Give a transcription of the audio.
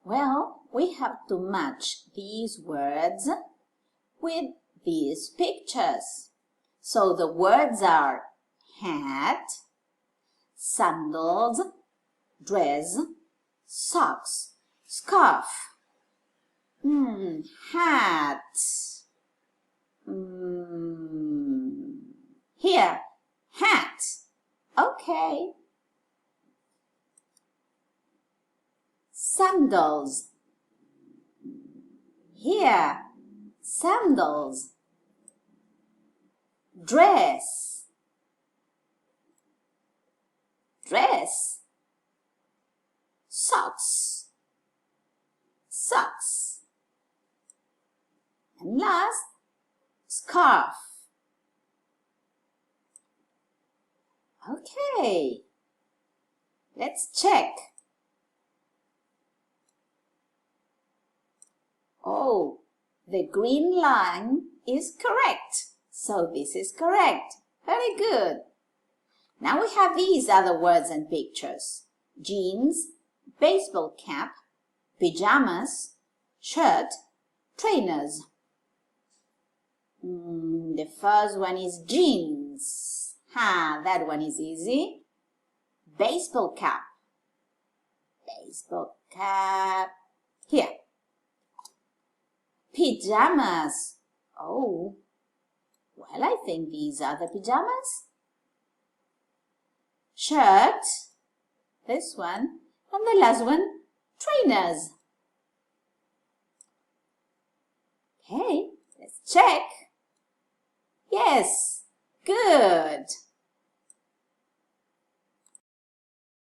Well, we have to match these words with these pictures. So the words are hat, sandals, dress, socks, scarf. Hat. Here, hat. Okay. Sandals. Here, sandals. Dress. Dress. Socks. Socks. And last, scarf. Okay, let's check. Oh, the green line is correct. So this is correct. Very good. Now we have these other words and pictures. Jeans, baseball cap, pajamas, shirt, trainers. The first one is jeans. That one is easy. Baseball cap. Baseball cap. Here. Pajamas. Oh, well, I think these are the pajamas. Shirt. This one. And the last one, trainers. Okay, let's check. Yes, good.